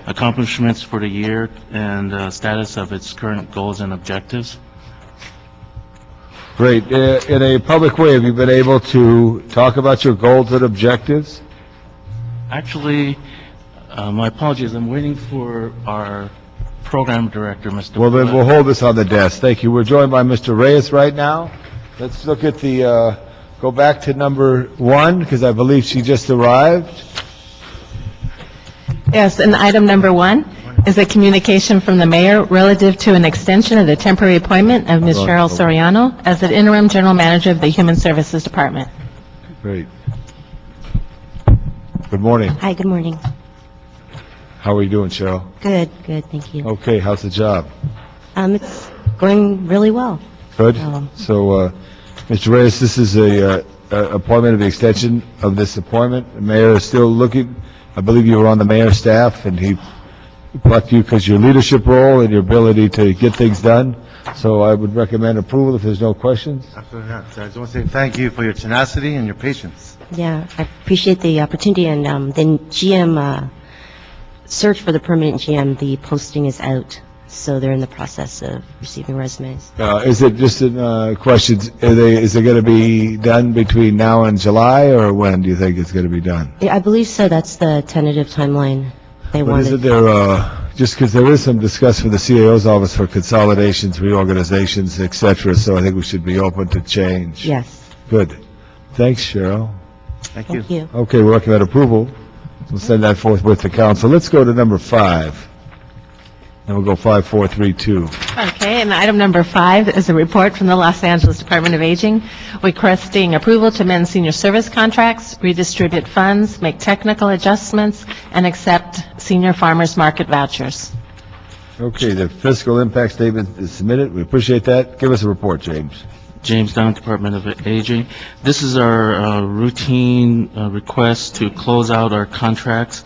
accomplishments for the year and status of its current goals and objectives. Great. In a public way, have you been able to talk about your goals and objectives? Actually, my apologies, I'm waiting for our program director, Mr. Well, then we'll hold this on the desk. Thank you. We're joined by Mr. Reyes right now. Let's look at the, go back to number 1, because I believe she just arrived. Yes, and item number 1 is a communication from the mayor relative to an extension of the temporary appointment of Ms. Cheryl Soriano as the interim general manager of the Human Services Department. Great. Good morning. Hi, good morning. How are you doing, Cheryl? Good, thank you. Okay, how's the job? It's going really well. Good. So, Mr. Reyes, this is a appointment of the extension of this appointment. The mayor is still looking. I believe you were on the mayor's staff, and he brought you because your leadership role and your ability to get things done. So I would recommend approval if there's no questions. Absolutely not. So I just want to say thank you for your tenacity and your patience. Yeah, I appreciate the opportunity, and the GM search for the permanent GM, the posting is out, so they're in the process of receiving resumes. Is it just questions? Is it going to be done between now and July, or when do you think it's going to be done? Yeah, I believe so. That's the tentative timeline they But wanted. isn't there, just because there is some discussion for the CAO's office for consolidations, reorganizations, et cetera, so I think we should be open to change. Yes. Good. Thanks, Cheryl. Thank you. Thank you. Okay, we'll recommend approval. We'll send that forth with the council. Let's go to number 5. And we'll go 5432. Okay, and item number 5 is a report from the Los Angeles Department of Aging requesting approval to amend senior service contracts, redistribute funds, make technical adjustments, and accept senior farmers market vouchers. Okay, the fiscal impact statement is submitted. We appreciate that. Give us a report, James. James Down, Department of Aging. This is our routine request to close out our contracts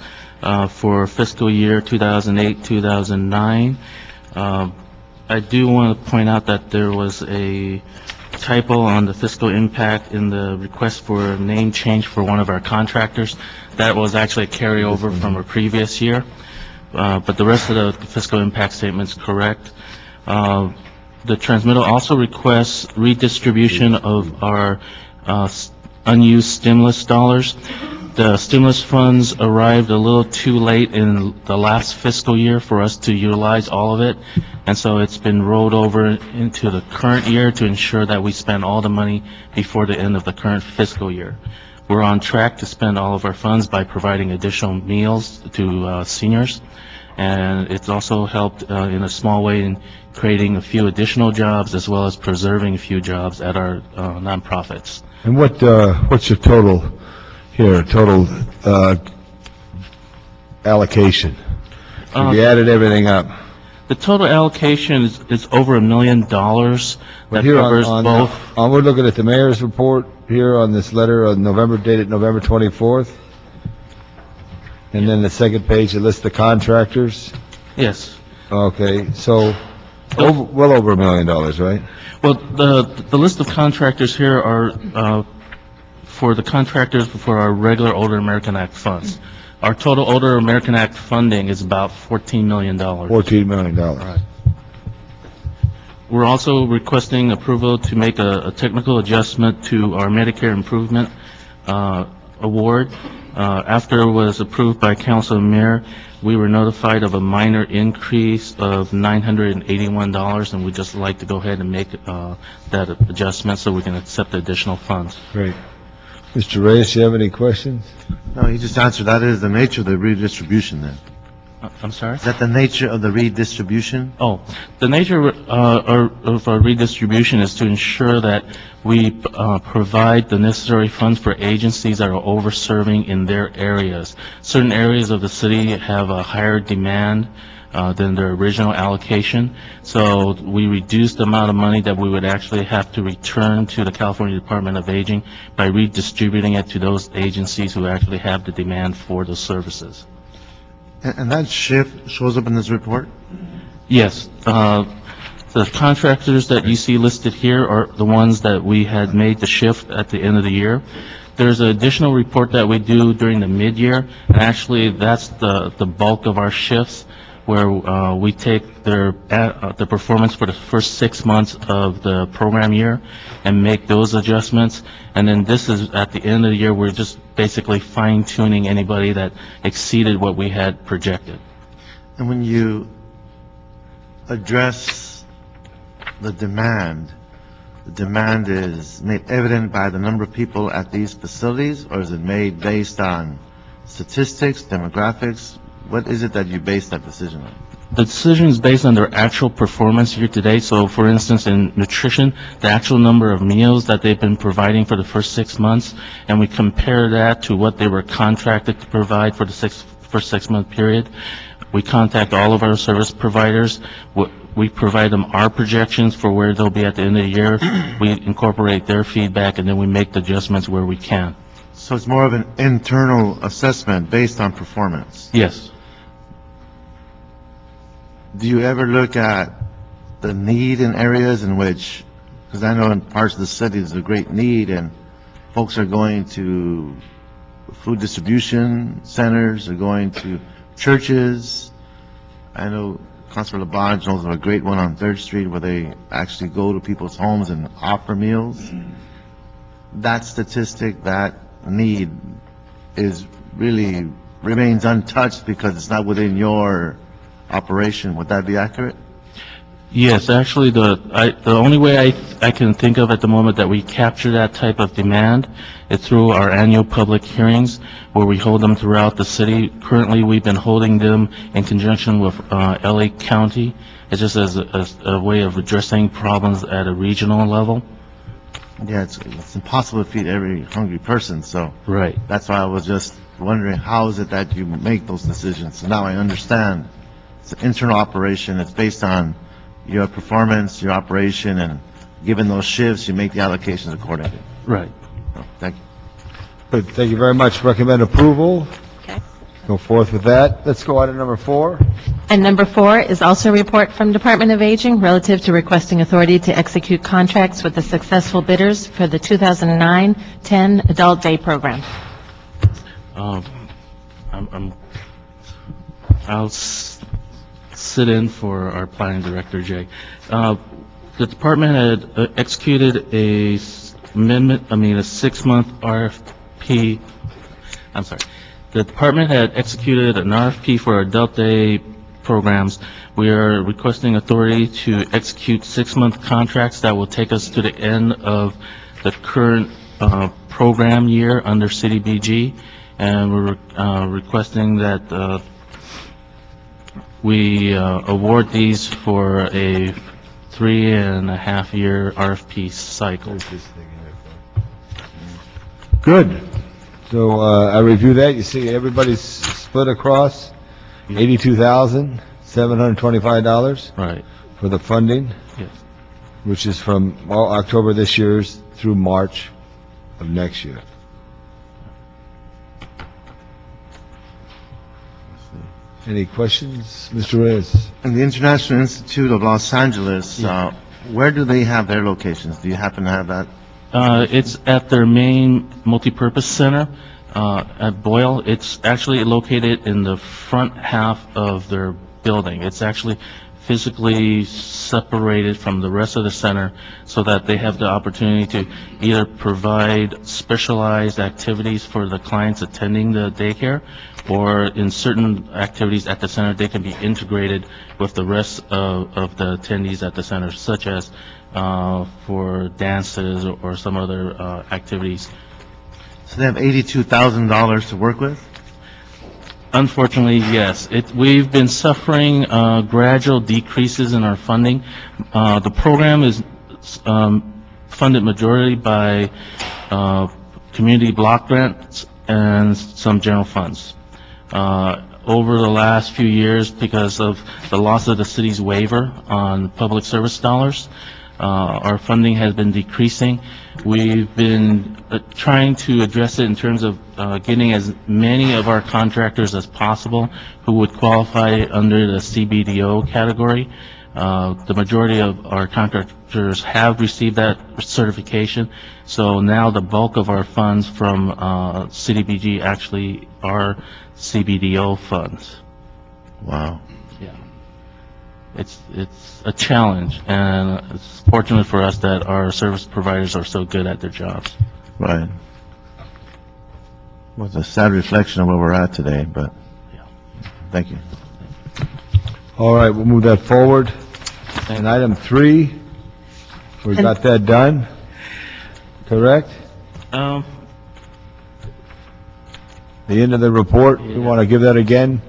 for fiscal year 2008-2009. I do want to point out that there was a typo on the fiscal impact in the request for a name change for one of our contractors. That was actually a carryover from a previous year, but the rest of the fiscal impact statement is correct. The transmittal also requests redistribution of our unused stimulus dollars. The stimulus funds arrived a little too late in the last fiscal year for us to utilize all of it, and so it's been rolled over into the current year to ensure that we spend all the money before the end of the current fiscal year. We're on track to spend all of our funds by providing additional meals to seniors, and it's also helped in a small way in creating a few additional jobs as well as preserving a few jobs at our nonprofits. And what's your total here, allocation? If you added everything up. The total allocation is over $1 million. That Here covers both. we're looking at the mayor's report here on this letter on dated November 24th. And then the second page, it lists the contractors. Yes. Okay, so well over $1 million, right? Well, the list of contractors here are for the contractors for our regular Older American Act funds. Our total Older American Act funding is about $14 million. $14 million. Right. We're also requesting approval to make a technical adjustment to our Medicare Improvement Award. After it was approved by Council and Mayor, we were notified of a minor increase of $981, and we'd just like to go ahead and make that adjustment so we can accept the additional funds. Great. Mr. Reyes, you have any questions? No, you just answered. That is the nature of the redistribution then. I'm sorry? Is that the nature of the redistribution? Oh, the nature of our redistribution is to ensure that we provide the necessary funds for agencies that are over-serving in their areas. Certain areas of the city have a higher demand than their original allocation, so we reduced the amount of money that we would actually have to return to the California Department of Aging by redistributing it to those agencies who actually have the demand for those services. And that shift shows up in this report? Yes. The contractors that you see listed here are the ones that we had made the shift at the end of the year. there's an additional report that we do during the mid-year, and actually, that's the bulk of our shifts, where we take the performance for the first 6 months of the program year and make those adjustments. And then this is, at the end of the year, we're just basically fine-tuning anybody that exceeded what we had projected. And when you address the demand is made evident by the number of people at these facilities, or is it made based on statistics, demographics? What is it that you base that decision on? The decision is based on their actual performance year to date. So, for instance, in nutrition, the actual number of meals that they've been providing for the first 6 months, and we compare that to what they were contracted to provide for the first 6 month period. We contact all of our service providers. We provide them our projections for where they'll be at the end of the year. We incorporate their feedback, and then we make the adjustments where we can. So it's more of an internal assessment based on performance. Yes. Do you ever look at the need in areas in which, because I know in parts of the city there's a great need and folks are going to food distribution centers, are going to churches. I know Councilor Labange knows of a great one on 3rd Street where they actually go to people's homes and offer meals. That statistic, that need is really remains untouched because it's not within your operation. Would that be accurate? Yes, actually, the only way I can think of at the moment that we capture that type of demand is through our annual public hearings, where we hold them throughout the city. Currently, we've been holding them in conjunction with LA County. It's just as a way of addressing problems at a regional level. Yeah, it's impossible to feed every hungry person, so Right. that's why I was just wondering, how is it that you make those decisions? So now I understand. It's an internal operation. It's based on your performance, your operation, and given those shifts, you make the allocations accordingly. Right. Oh, thank you. Good, thank you very much. Recommend approval. Okay. Go forth with that. Let's go on to number 4. And number 4 is also a report from Department of Aging relative to requesting authority to execute contracts with the successful bidders for the 2009-10 Adult Day Program. I'll sit in for our planning director, Jay. The department had executed a 6-month RFP. I'm sorry. The department had executed an RFP for adult day programs. We are requesting authority to execute 6-month contracts that will take us to the end of the current program year under CDBG, and we're requesting that we award these for a 3.5-year RFP cycle. Good. So I review that. You see everybody's split across $82,725 Right. for the funding, Yes. which is from October this year through March of next year. Any questions? Mr. Reyes? And the International Institute of Los Angeles, where do they have their locations? Do you happen to have that? It's at their main multipurpose center at Boyle. It's actually located in the front half of their building. It's actually physically separated from the rest of the center so that they have the opportunity to either provide specialized activities for the clients attending the daycare, or in certain activities at the center, they can be integrated with the rest of the attendees at the center, such as for dances or some other activities. So they have $82,000 to work with? Unfortunately, yes. We've been suffering gradual decreases in our funding. The program is funded majority by community block grants and some general funds. Over the last few years, because of the loss of the city's waiver on public service dollars, our funding has been decreasing. We've been trying to address it in terms of getting as many of our contractors as possible who would qualify under the CBDO category. The majority of our contractors have received that certification, so now the bulk of our funds from CDBG actually are CBDO funds. Wow. Yeah. It's a challenge, and it's fortunate for us that our service providers are so good at their jobs. Right. Well, it's a sad reflection of where we're at today, but Yeah. thank you. All right, we'll move that forward. And item 3, we got that done, correct? Um, The end of the report, we want to give that again,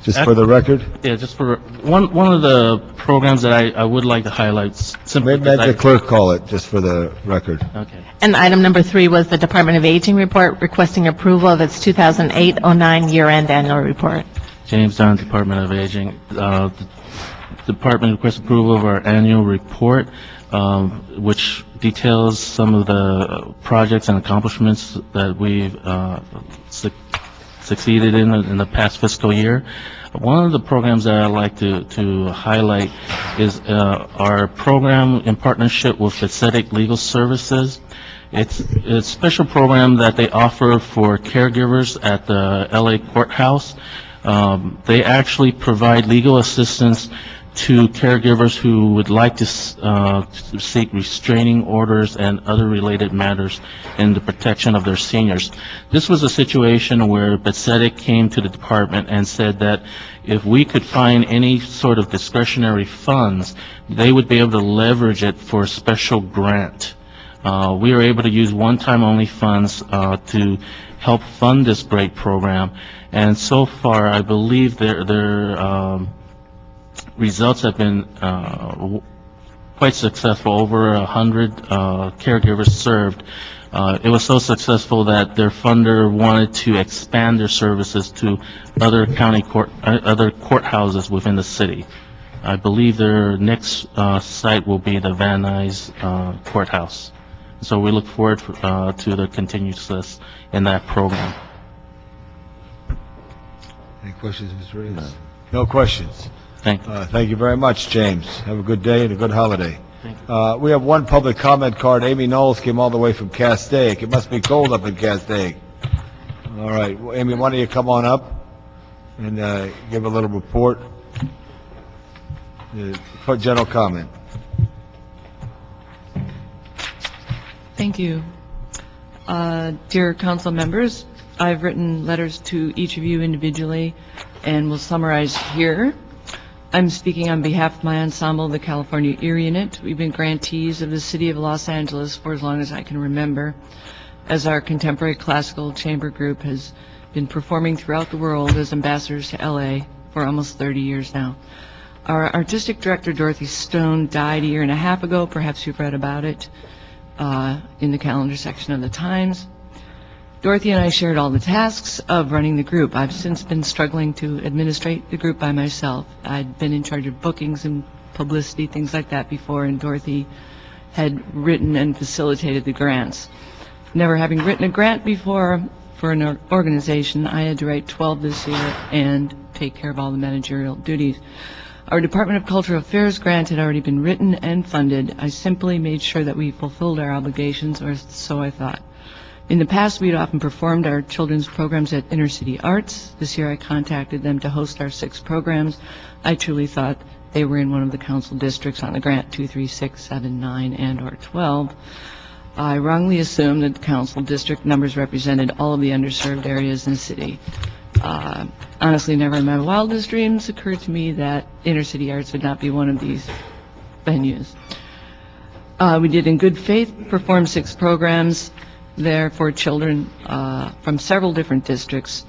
just for the record? Yeah, just for, one of the programs that I would like to highlight simply Maybe let because the clerk call it, just for the record. Okay. And item number 3 was the Department of Aging report requesting approval of its 2008-09 year-end annual report. James Dunn, Department of Aging. The Department requests approval of our annual report, which details some of the projects and accomplishments that we've succeeded in the past fiscal year. One of the programs that I'd like to highlight is our program in partnership with Pacific Legal Services. It's a special program that they offer for caregivers at the LA courthouse. They actually provide legal assistance to caregivers who would like to seek restraining orders and other related matters in the protection of their seniors. This was a situation where Pacific came to the department and said that if we could find any sort of discretionary funds, they would be able to leverage it for a special grant. We were able to use one-time only funds to help fund this great program, and so far I believe their results have been quite successful. Over 100 caregivers served. It was so successful that their funder wanted to expand their services to other other courthouses within the city. I believe their next site will be the Van Nuys courthouse. So we look forward to the continued success in that program. Any questions, Mr. Reyes? No questions. Thank you. Thank you very much, James. Have a good day and a good holiday. Thank you. We have one public comment card. Amy Knowles came all the way from Castaic. It must be cold up in Castaic. All right. Well, Amy, why don't you come on up and give a little report? General comment. Thank you. Dear council members, I've written letters to each of you individually and will summarize here. I'm speaking on behalf of my ensemble, the California Ear Unit. We've been grantees of the City of Los Angeles for as long as I can remember, as our contemporary classical chamber group has been performing throughout the world as ambassadors to LA for almost 30 years now. Our artistic director, Dorothy Stone, died a year and a half ago. Perhaps you've read about it in the calendar section of the Times. Dorothy and I shared all the tasks of running the group. I've since been struggling to administrate the group by myself. I'd been in charge of bookings and publicity, things like that before, and Dorothy had written and facilitated the grants. Never having written a grant before for an organization, I had to write 12 this year and take care of all the managerial duties. Our Department of Cultural Affairs grant had already been written and funded. I simply made sure that we fulfilled our obligations, or so I thought. In the past, we'd often performed our children's programs at Inner City Arts. This year, I contacted them to host our 6 programs. I truly thought they were in one of the council districts on the grant 2, 3, 6, 7, 9, and or 12. I wrongly assumed that the council district numbers represented all of the underserved areas in the city. Honestly, never in my wildest dreams occurred to me that Inner City Arts would not be one of these venues. We did in good faith perform 6 programs there for children from several different districts.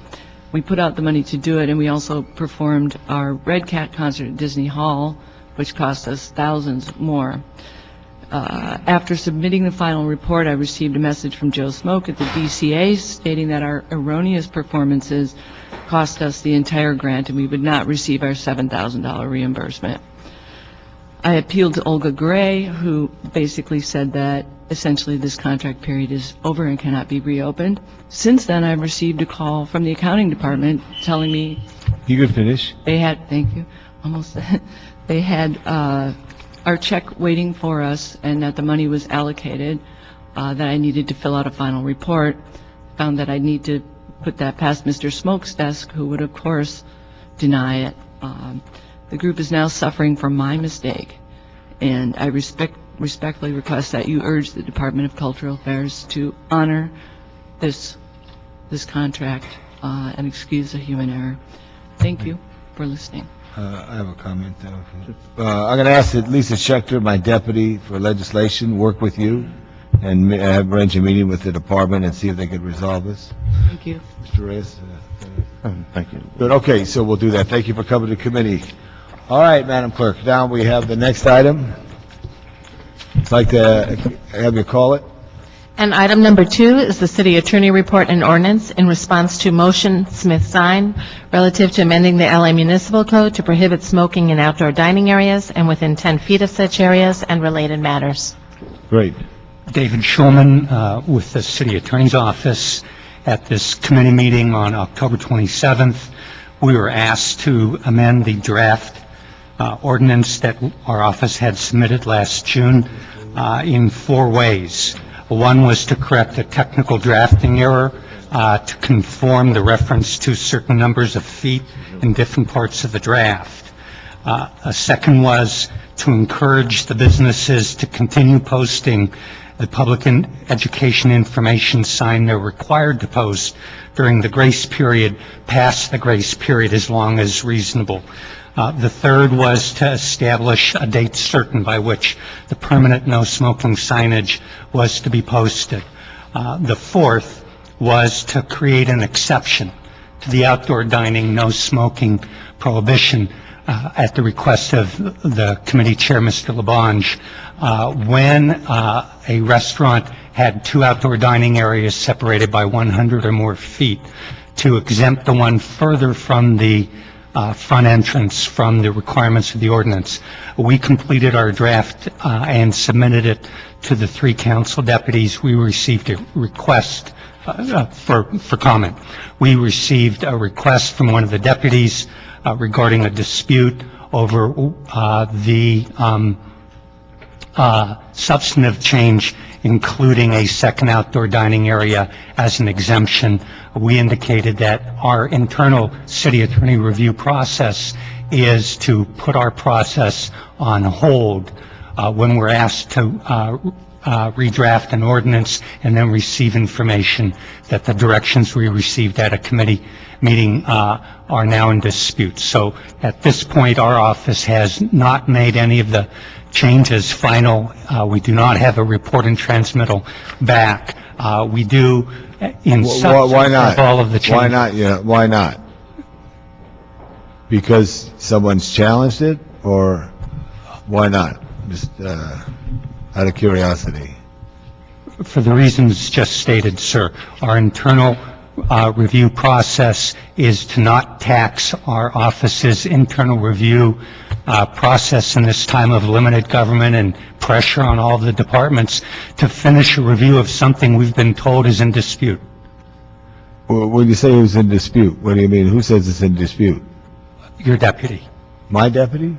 We put out the money to do it, and we also performed our Red Cat concert at Disney Hall, which cost us thousands more. After submitting the final report, I received a message from Joe Smoke at the DCA stating that our erroneous performances cost us the entire grant and we would not receive our $7,000 reimbursement. I appealed to Olga Gray, who basically said that essentially this contract period is over and cannot be reopened. Since then, I've received a call from the accounting department telling me You could finish. they had, thank you, almost, They had our check waiting for us, and that the money was allocated, that I needed to fill out a final report. Found that I need to put that past Mr. Smoke's desk, who would, of course, deny it. The group is now suffering from my mistake, and I respectfully request that you urge the Department of Cultural Affairs to honor this contract and excuse the human error. Thank you for listening. I have a comment, though. I'm going to ask that Lisa Schechter, my deputy for legislation, work with you and arrange a meeting with the department and see if they could resolve this. Thank you. Mr. Reyes? Thank you. Good, okay, so we'll do that. Thank you for coming to committee. All right, Madam Clerk, now we have the next item. I'd like to have you call it. And item number 2 is the city attorney report and ordinance in response to motion Smith-Stein relative to amending the LA Municipal Code to prohibit smoking in outdoor dining areas and within 10 feet of such areas and related matters. Great. David Schulman with the City Attorney's Office. At this committee meeting on October 27th, we were asked to amend the draft ordinance that our office had submitted last June in 4 ways. One was to correct a technical drafting error to conform the reference to certain numbers of feet in different parts of the draft. A second was to encourage the businesses to continue posting the public education information sign they're required to post during the grace period, past the grace period as long as reasonable. The third was to establish a date certain by which the permanent no smoking signage was to be posted. The fourth was to create an exception to the outdoor dining no smoking prohibition at the request of the committee chair, Mr. Labange, when a restaurant had 2 outdoor dining areas separated by 100 or more feet, to exempt the one further from the front entrance from the requirements of the ordinance. We completed our draft and submitted it to the 3 council deputies. We received a request for comment. We received a request from one of the deputies regarding a dispute over the substantive change, including a second outdoor dining area as an exemption. We indicated that our internal city attorney review process is to put our process on hold when we're asked to redraft an ordinance and then receive information that the directions we received at a committee meeting are now in dispute. So at this point, our office has not made any of the changes final. We do not have a report and transmittal back. We do in substance of all of the changes. Why not? Yeah, why not? Because someone's challenged it, or why not? Just out of curiosity. For the reasons just stated, sir. Our internal review process is to not tax our office's internal review process in this time of limited government and pressure on all the departments to finish a review of something we've been told is in dispute. Well, when you say it was in dispute, what do you mean? Who says it's in dispute? Your deputy. My deputy?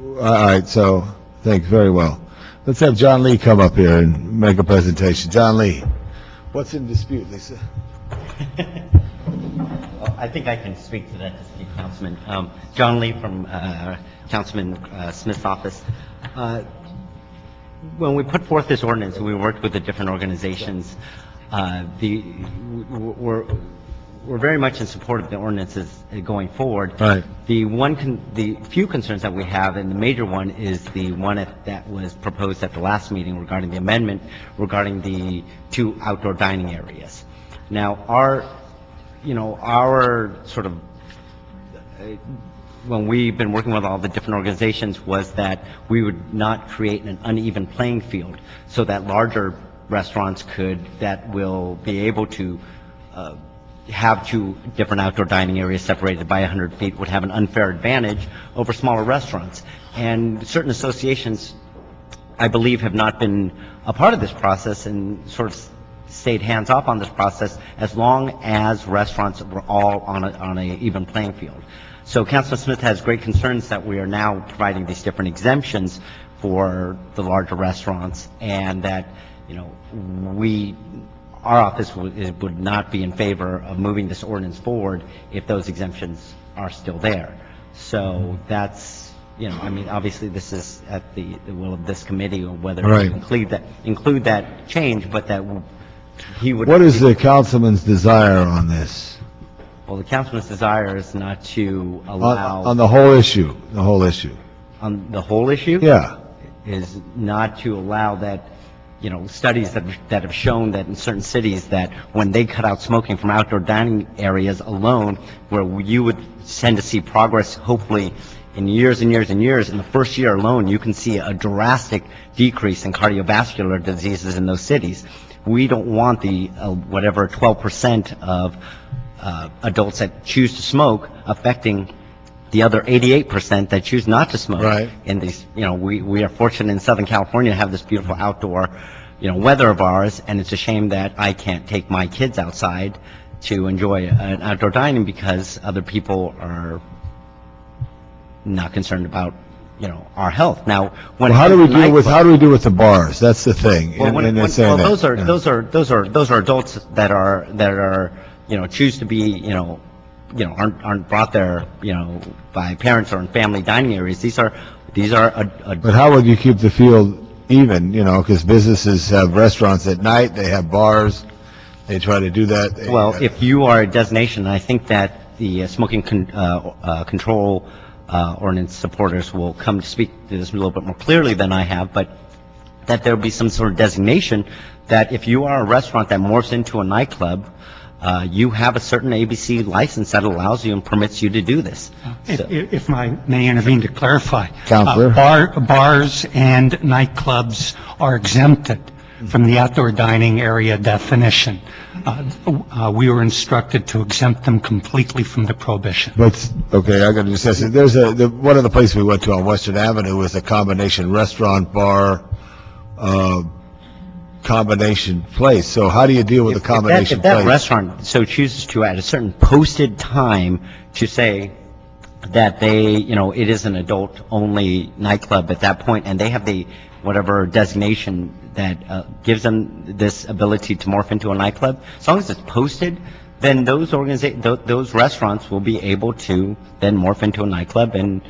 All right, so, thanks, very well. Let's have John Lee come up here and make a presentation. John Lee, what's in dispute, Lisa? Well, I think I can speak to that, Mr. Councilman. John Lee from Councilman Smith's office. When we put forth this ordinance, we worked with the different organizations. We're very much in support of the ordinances going forward. Right. The few concerns that we have, and the major one is the one that was proposed at the last meeting regarding the amendment regarding the 2 outdoor dining areas. Now, our sort of, when we've been working with all the different organizations, was that we would not create an uneven playing field so that larger restaurants that will be able to have 2 different outdoor dining areas separated by 100 feet would have an unfair advantage over smaller restaurants. And certain associations, I believe, have not been a part of this process and sort of stayed hands-off on this process as long as restaurants were all on a even playing field. So Councilor Smith has great concerns that we are now providing these different exemptions for the larger restaurants, and that, our office would not be in favor of moving this ordinance forward if those exemptions are still there. So that's, obviously this is at the will of this committee, or whether Right. to include that change, but that he would. What is the councilman's desire on this? Well, the councilman's desire is not to allow. On the whole issue, the whole issue? On the whole issue? Yeah. Is not to allow that, studies that have shown that in certain cities that when they cut out smoking from outdoor dining areas alone, where you would tend to see progress, hopefully, in years and years and years, in the first year alone, you can see a drastic decrease in cardiovascular diseases in those cities. We don't want the, 12% of adults that choose to smoke affecting the other 88% that choose not to smoke. Right. In these, we are fortunate in Southern California to have this beautiful outdoor, weather of ours, and it's a shame that I can't take my kids outside to enjoy an outdoor dining because other people are not concerned about, our health. Now, when Well, how do we do with the bars? That's the thing. Those are adults that are choose to be, aren't brought there, by parents or in family dining areas. These are But how would you keep the field even, because businesses have restaurants at night, they have bars, they try to do that. Well, if you are a destination, I think that the smoking control ordinance supporters will come to speak to this a little bit more clearly than I have, but that there will be some sort of designation that if you are a restaurant that morphs into a nightclub, you have a certain ABC license that allows you and permits you to do this. If I may intervene to clarify. Counselor. Bars and nightclubs are exempted from the outdoor dining area definition. We were instructed to exempt them completely from the prohibition. But, okay, I gotta just say, one of the places we went to on Western Avenue was a combination restaurant, bar, combination place. So how do you deal with a combination If that place? restaurant so chooses to, at a certain posted time, to say that they, it is an adult-only nightclub at that point, and they have the whatever designation that gives them this ability to morph into a nightclub, as long as it's posted, then those restaurants will be able to then morph into a nightclub and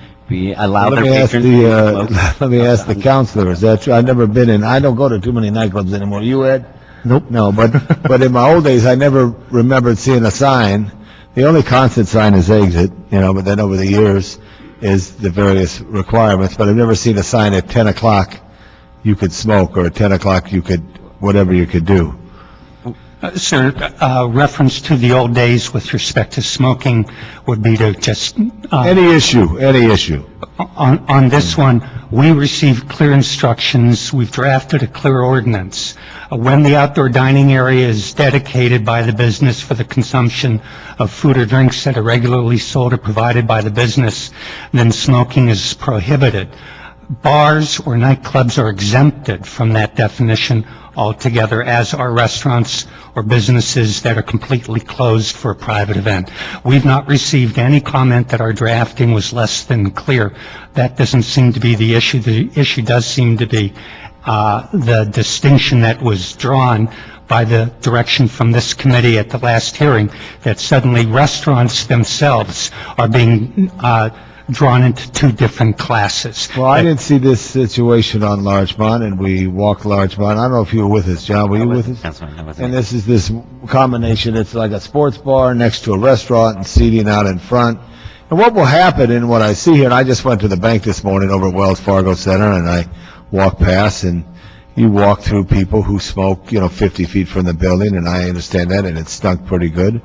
allow their patrons to smoke. Let me ask the counselor, is that true? I've never been in, I don't go to too many nightclubs anymore. You, Ed? Nope. No, but in my old days, I never remembered seeing a sign. The only constant sign is exit, but then over the years is the various requirements, but I've never seen a sign at 10 o'clock you could smoke, or at 10 o'clock you could, whatever you could do. Sir, reference to the old days with respect to smoking would be to just... Any issue. On this one, we received clear instructions. We've drafted a clear ordinance. When the outdoor dining area is dedicated by the business for the consumption of food or drinks that are regularly sold or provided by the business, then smoking is prohibited. Bars or nightclubs are exempted from that definition altogether, as are restaurants or businesses that are completely closed for a private event. We've not received any comment that our drafting was less than clear. That doesn't seem to be the issue. The issue does seem to be the distinction that was drawn by the direction from this committee at the last hearing, that suddenly restaurants themselves are being drawn into two different classes. Well, I didn't see this situation on Larchmont, and we walked Larchmont. I don't know if you were with us, John. Were you with us? That's right. And this is this combination. It's like a sports bar next to a restaurant and seating out in front. And what will happen, and what I see here, and I just went to the bank this morning over at Wells Fargo Center, and I walked past, and you walk through people who smoke, 50 feet from the building, and I understand that, and it stunk pretty good.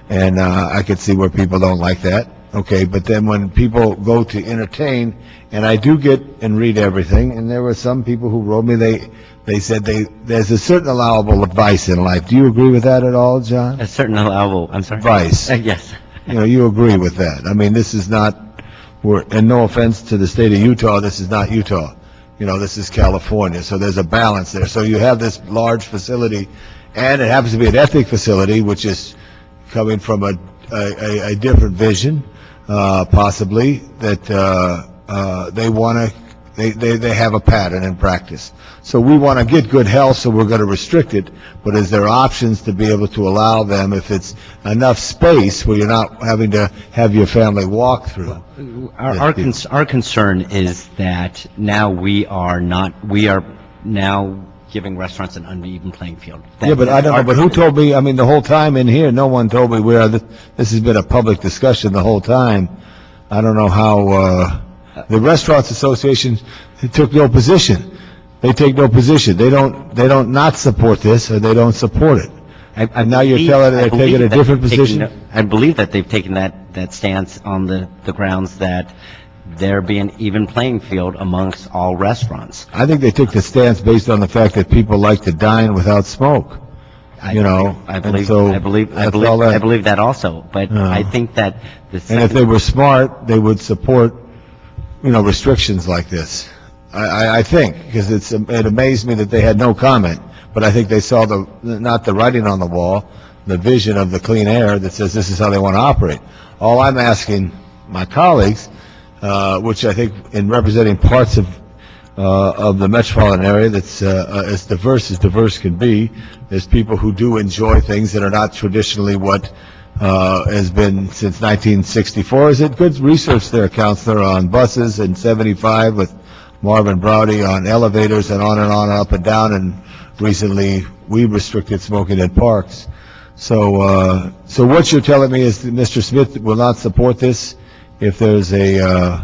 And I could see where people don't like that. Okay, but then when people go to entertain, and I do get and read everything, and there were some people who wrote me, they said there's a certain allowable vice in life. Do you agree with that at all, John? A certain allowable, I'm sorry? Vice. Yes. You agree with that. I mean, this is not, and no offense to the state of Utah, this is not Utah. This is California, so there's a balance there. So you have this large facility, and it happens to be an ethnic facility, which is coming from a different vision, possibly, that they want to, they have a pattern in practice. So we want to get good health, so we're going to restrict it, but is there options to be able to allow them, if it's enough space where you're not having to have your family walk through? Our concern is that now we are now giving restaurants an uneven playing field. Yeah, but I don't know, but who told me, I mean, the whole time in here, no one told me where, this has been a public discussion the whole time. I don't know how, the Restaurants Association took no position. They take no position. They don't not support this, or they don't support it. And now you're telling they're taking a different position? I believe that they've taken that stance on the grounds that there be an even playing field amongst all restaurants. I think they took the stance based on the fact that people like to dine without smoke. I believe that also, but I think that and if they were smart, they would support, restrictions like this. I think, because it amazed me that they had no comment, but I think they saw not the writing on the wall, the vision of the clean air that says this is how they want to operate. All I'm asking my colleagues, which I think in representing parts of the metropolitan area that's as diverse can be, there's people who do enjoy things that are not traditionally what has been since 1964. Is it good research there, Counselor, on buses and 75 with Marvin Browdy, on elevators and on, up and down, and recently we restricted smoking in parks. So what you're telling me is that Mr. Smith will not support this if there's a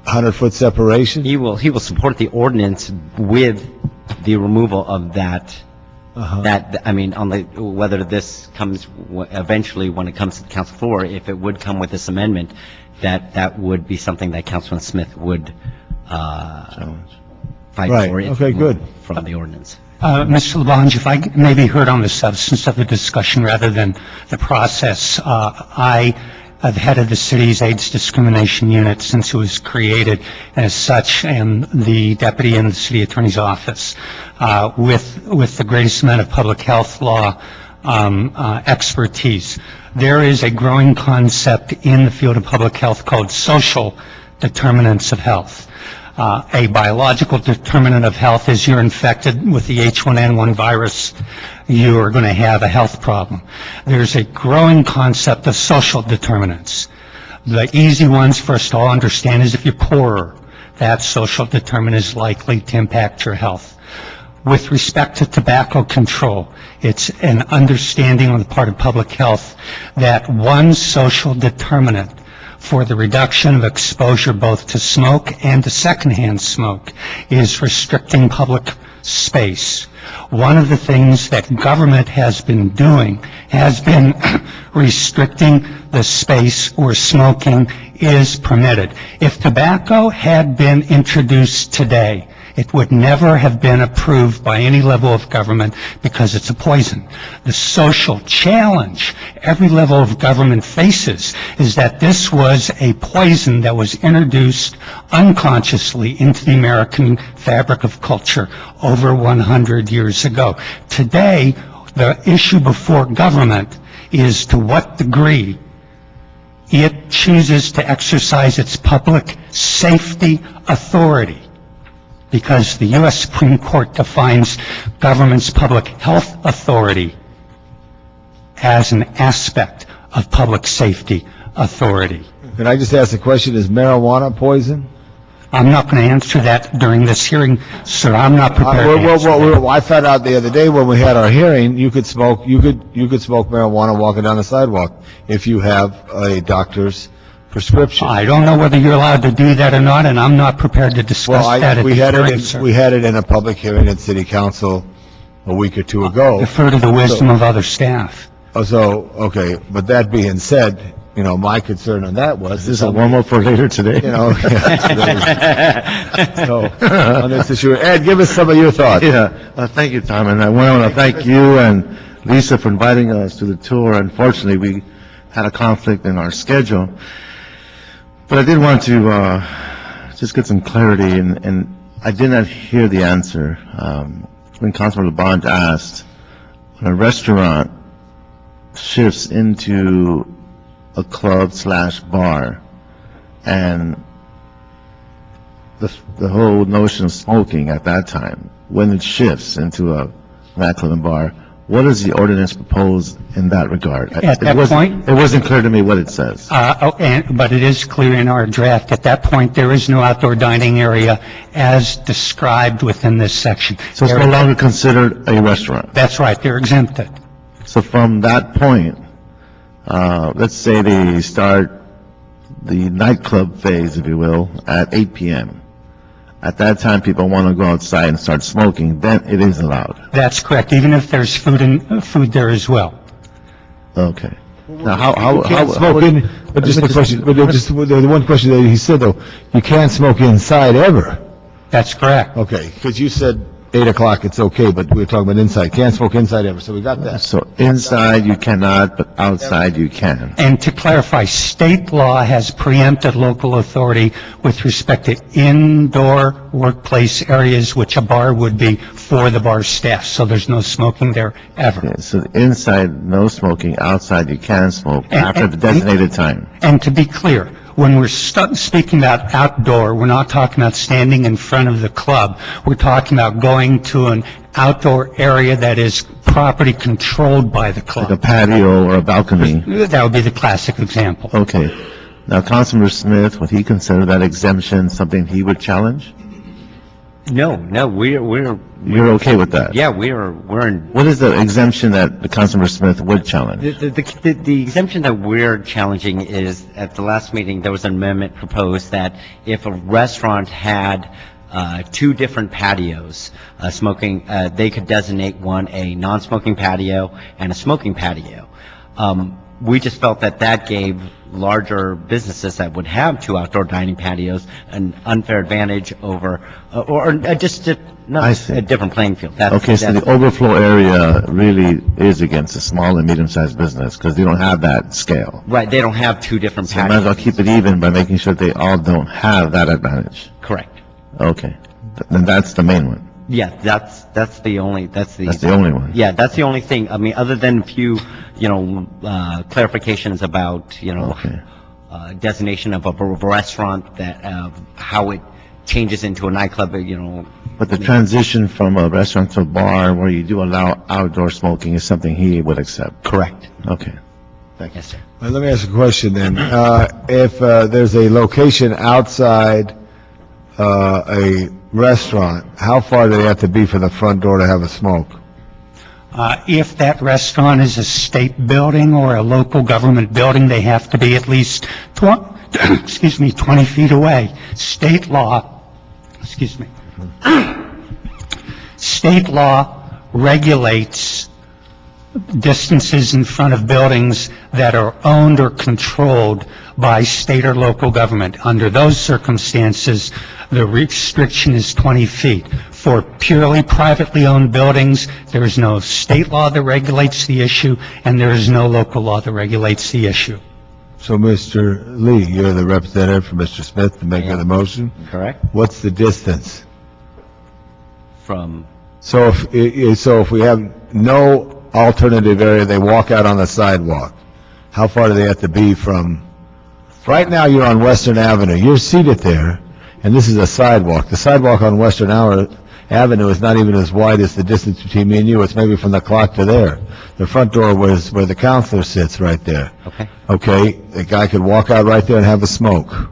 100-foot separation? He will support the ordinance with the removal of that. Whether this comes eventually when it comes to the council floor, if it would come with this amendment, that would be something that Councilman Smith would fight for. Okay, good. From the ordinance. Mr. Labange, if I maybe heard on the substance of the discussion rather than the process, I have headed the city's AIDS discrimination unit since it was created. As such, am the deputy in the city attorney's office with the greatest amount of public health law expertise. There is a growing concept in the field of public health called social determinants of health. A biological determinant of health is you're infected with the H1N1 virus, you are going to have a health problem. There's a growing concept of social determinants. The easy ones, first of all, understand is if you're poorer, that social determinant is likely to impact your health. With respect to tobacco control, it's an understanding on the part of public health that one social determinant for the reduction of exposure both to smoke and to secondhand smoke is restricting public space. One of the things that government has been doing has been restricting the space where smoking is permitted. If tobacco had been introduced today, it would never have been approved by any level of government because it's a poison. The social challenge every level of government faces is that this was a poison that was introduced unconsciously into the American fabric of culture over 100 years ago. Today, the issue before government is to what degree it chooses to exercise its public safety authority, because the U.S. Supreme Court defines government's public health authority as an aspect of public safety authority. Can I just ask a question? Is marijuana poison? I'm not going to answer that during this hearing, sir. I'm not prepared to answer that. I found out the other day when we had our hearing, you could smoke marijuana walking down the sidewalk if you have a doctor's prescription. I don't know whether you're allowed to do that or not, and I'm not prepared to discuss that at the hearing, sir. We had it in a public hearing at City Council a week or two ago. Defer to the wisdom of other staff. Okay, but that being said, my concern on that was... Is this a warm-up for later today? On this issue. Ed, give us some of your thoughts. Thank you, Tom, and I want to thank you and Lisa for inviting us to the tour. Unfortunately, we had a conflict in our schedule. But I did want to just get some clarity, and I did not hear the answer. When Councilman LeBlanc asked, when a restaurant shifts into a club/bar, and the whole notion of smoking at that time, when it shifts into a nightclub and bar, what does the ordinance propose in that regard? At that point? It wasn't clear to me what it says. But it is clear in our draft, at that point, there is no outdoor dining area as described within this section. So it's no longer considered a restaurant. That's right, they're exempted. So from that point, let's say they start the nightclub phase, if you will, at 8 p.m. At that time, people want to go outside and start smoking, then it is allowed. That's correct, even if there's food there as well. Okay. Now, how You can't smoke in, but just the question, but just the one question that he said, though, you can't smoke inside ever. That's correct. Okay, because you said 8 o'clock, it's okay, but we're talking about inside. Can't smoke inside ever, so we got that. So inside you cannot, but outside you can. And to clarify, state law has preempted local authority with respect to indoor workplace areas, which a bar would be for the bar staff, so there's no smoking there ever. Okay, so inside, no smoking, outside you can smoke after the designated time. And to be clear, when we're speaking about outdoor, we're not talking about standing in front of the club. We're talking about going to an outdoor area that is property controlled by the club. Like a patio or a balcony. That would be the classic example. Okay. Now, Councilman Smith, would he consider that exemption something he would challenge? No, You're okay with that? yeah, we're in, What is the exemption that the Councilman Smith would challenge? the exemption that we're challenging is, at the last meeting, there was an amendment proposed that if a restaurant had two different patios, smoking, they could designate one a non-smoking patio and a smoking patio. We just felt that that gave larger businesses that would have two outdoor dining patios an unfair advantage over, or just I see. a different playing field. Okay, so the overflow area really is against a small and medium-sized business because they don't have that scale. Right, they don't have two different So might as well patios. keep it even by making sure they all don't have that advantage. Correct. Okay, then that's the main one. Yeah, that's the only, That's the only one. Yeah, that's the only thing. I mean, other than a few, clarifications about, Okay. designation of a restaurant, that, how it changes into a nightclub, But the transition from a restaurant to a bar where you do allow outdoor smoking is something he would accept. Correct. Okay. Yes, sir. Well, let me ask a question then. If there's a location outside a restaurant, how far do they have to be from the front door to have a smoke? If that restaurant is a state building or a local government building, they have to be at least 20 feet away. State law regulates distances in front of buildings that are owned or controlled by state or local government. Under those circumstances, the restriction is 20 feet. For purely privately owned buildings, there is no state law that regulates the issue, and there is no local law that regulates the issue. So, Mr. Lee, you're the representative for Mr. Smith, the maker of the motion. Correct. What's the distance? From, So if we have no alternative area, they walk out on the sidewalk, how far do they have to be from, right now you're on Western Avenue, you're seated there, and this is a sidewalk. The sidewalk on Western Avenue is not even as wide as the distance between me and you, it's maybe from the clock to there. The front door was where the counselor sits, right there. okay. Okay, the guy could walk out right there and have a smoke.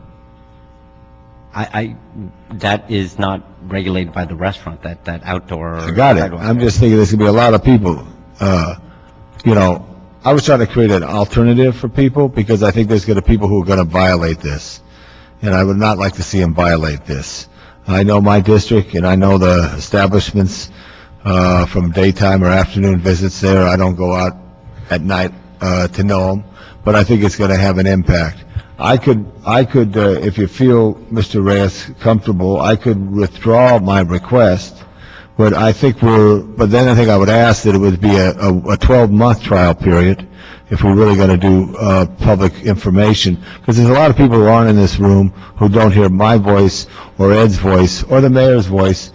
That is not regulated by the restaurant, that outdoor. I got it. sidewalk. I'm just thinking there's gonna be a lot of people, I was trying to create an alternative for people because I think there's gonna be people who are gonna violate this. And I would not like to see them violate this. I know my district and I know the establishments, from daytime or afternoon visits there. I don't go out at night, to know them, but I think it's gonna have an impact. I could, if you feel, Mr. Reyes, comfortable, I could withdraw my request but but then I think I would ask that it would be a 12-month trial period if we're really going to do public information, because there's a lot of people who aren't in this room who don't hear my voice or Ed's voice or the mayor's voice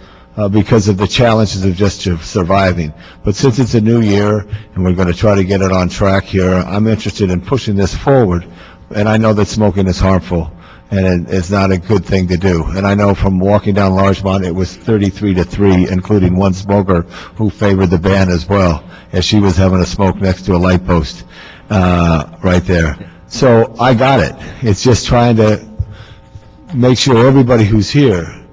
because of the challenges of just surviving. But since it's a new year and we're going to try to get it on track here, I'm interested in pushing this forward. And I know that smoking is harmful, and it's not a good thing to do. And I know from walking down Larchmont, it was 33-3, including one smoker who favored the ban as well, as she was having a smoke next to a light post right there. So I got it. It's just trying to make sure everybody who's here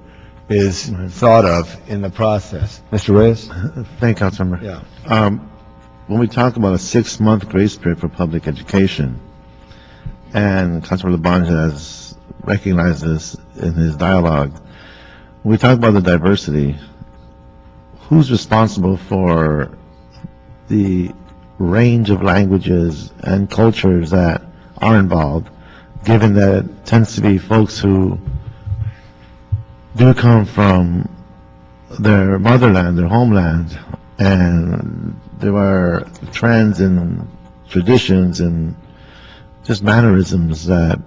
is thought of in the process. Mr. Reyes? Thank you, Councilmember. Yeah. When we talk about a 6-month grace period for public education, and Councilmember Labange has recognized this in his dialogue, when we talk about the diversity, who's responsible for the range of languages and cultures that are involved, given that it tends to be folks who do come from their motherland, their homeland, and there are trends and traditions and just mannerisms that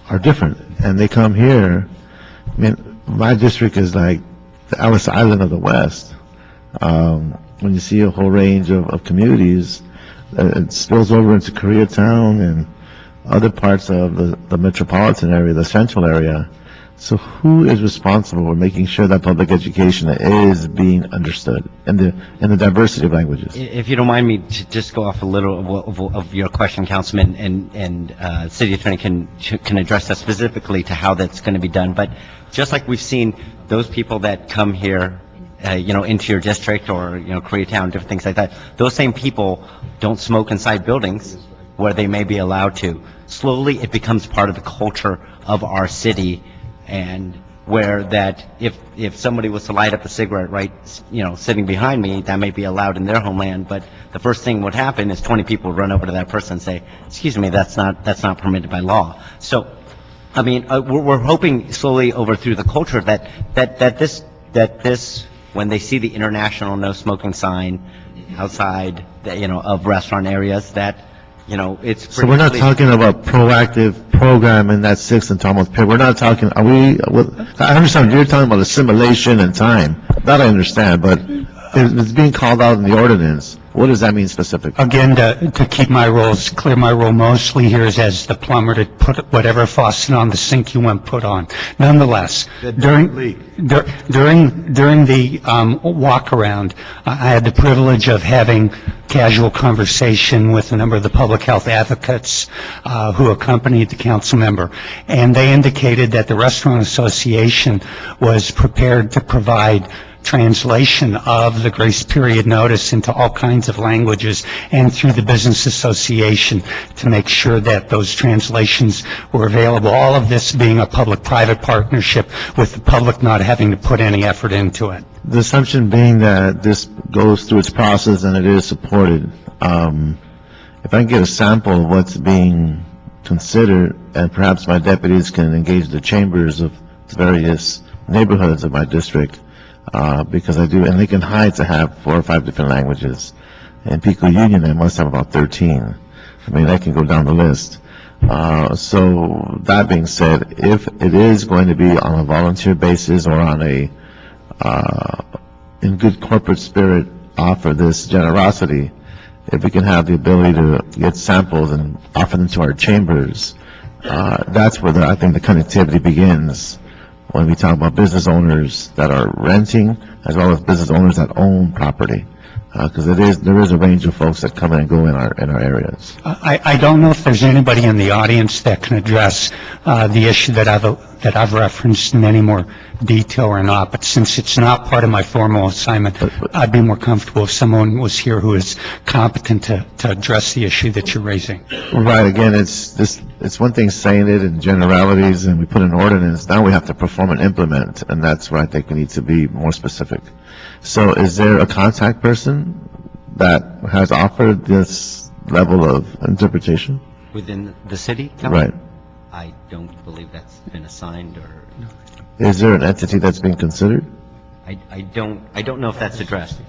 are different, and they come here. I mean, my district is like the Ellis Island of the West. When you see a whole range of communities, it spills over into Koreatown and other parts of the metropolitan area, the central area. So who is responsible for making sure that public education is being understood in the diversity of languages? If you don't mind me to just go off a little of your question, Councilman, and City Attorney can address that specifically to how that's going to be done. But just like we've seen those people that come here, into your district or, Koreatown, different things like that, those same people don't smoke inside buildings where they may be allowed to. Slowly, it becomes part of the culture of our city, and where that if somebody was to light up a cigarette right, sitting behind me, that may be allowed in their homeland, but the first thing would happen is 20 people would run over to that person and say, excuse me, that's not permitted by law. So, I mean, we're hoping slowly over through the culture that this, when they see the international no smoking sign outside, of restaurant areas, that, it's. So we're not talking about proactive program in that 6 and 12-month period. We're not talking, I understand you're talking about assimilation and time. That I understand, but it's being called out in the ordinance. What does that mean specifically? Again, to keep my roles clear, my role mostly here is as the plumber to put whatever faucet on the sink you want put on. Nonetheless, during the walk around, I had the privilege of having casual conversation with a number of the public health advocates who accompanied the council member, and they indicated that the Restaurant Association was prepared to provide translation of the grace period notice into all kinds of languages and through the business association to make sure that those translations were available. All of this being a public-private partnership with the public not having to put any effort into it. The assumption being that this goes through its process and it is supported. If I can get a sample of what's being considered, and perhaps my deputies can engage the chambers of various neighborhoods of my district, because I do, and Lincoln Heights I have 4 or 5 different languages. In Pico Union I must have about 13. I mean, I can go down the list. So that being said, if it is going to be on a volunteer basis or on a, in good corporate spirit, offer this generosity, if we can have the ability to get samples and offer them to our chambers, that's where I think the connectivity begins. When we talk about business owners that are renting, as well as business owners that own property, because there is a range of folks that come in and go in our areas. I don't know if there's anybody in the audience that can address the issue that I've referenced in any more detail or not, but since it's not part of my formal assignment, I'd be more comfortable if someone was here who is competent to address the issue that you're raising. Right. Again, it's one thing saying it in generalities, and we put an ordinance. Now we have to perform and implement, and that's where I think we need to be more specific. So is there a contact person that has offered this level of interpretation? Within the city? Right. I don't believe that's been assigned or... Is there an entity that's being considered? I don't know if that's addressed.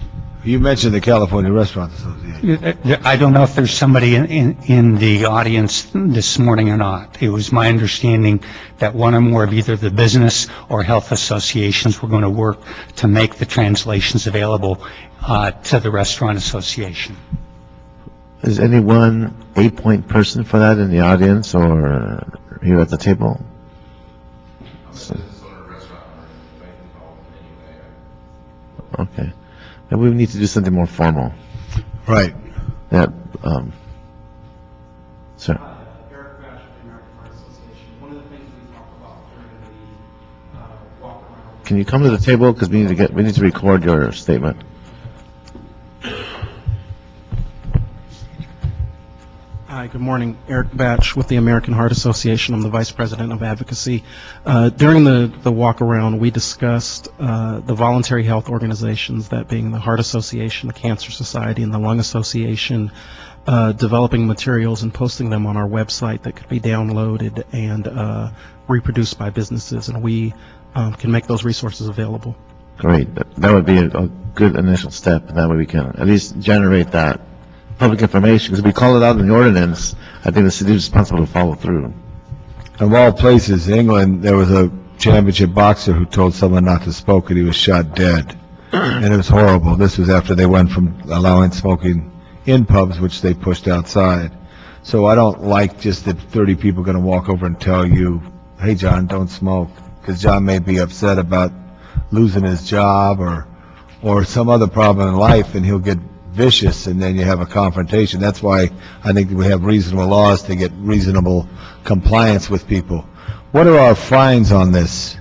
You mentioned the California Restaurant Association. I don't know if there's somebody in the audience this morning or not. It was my understanding that one or more of either the business or health associations were going to work to make the translations available to the Restaurant Association. Is anyone a point person for that in the audience or here at the table? Okay. And we need to do something more formal. Right. Yeah, sir. Eric Bash with the American Heart Association. One of the things we talked about during the walk around. Can you come to the table, because we need to record your statement. Hi, good morning. Eric Batch with the American Heart Association. I'm the Vice President of Advocacy. During the walk-around, we discussed the voluntary health organizations, that being the Heart Association, the Cancer Society, and the Lung Association, developing materials and posting them on our website that could be downloaded and reproduced by businesses, and we can make those resources available. Great. That would be a good initial step, and that way we can at least generate that public information, because if we call it out in the ordinance, I think the city is responsible to follow through. Of all places, England, there was a championship boxer who told someone not to smoke and he was shot dead. And it was horrible. This was after they went from allowing smoking in pubs, which they pushed outside. So I don't like just that 30 people are going to walk over and tell you, hey, John, don't smoke. Because John may be upset about losing his job or some other problem in life, and he'll get vicious, and then you have a confrontation. That's why I think we have reasonable laws to get reasonable compliance with people. What are our fines on this?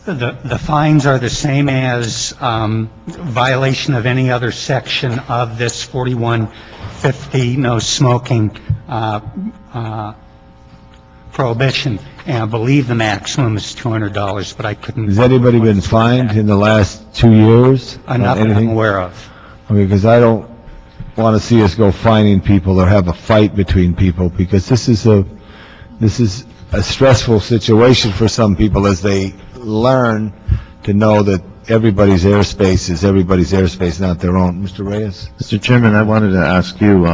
The fines are the same as violation of any other section of this 4150 no smoking prohibition, and I believe the maximum is $200, but I couldn't. Has anybody been fined in the last 2 years? Not that I'm aware of. Okay, because I don't want to see us go fining people or have a fight between people, because this is a stressful situation for some people as they learn to know that everybody's airspace is everybody's airspace, not their own. Mr. Reyes? Mr. Chairman, I wanted to ask you,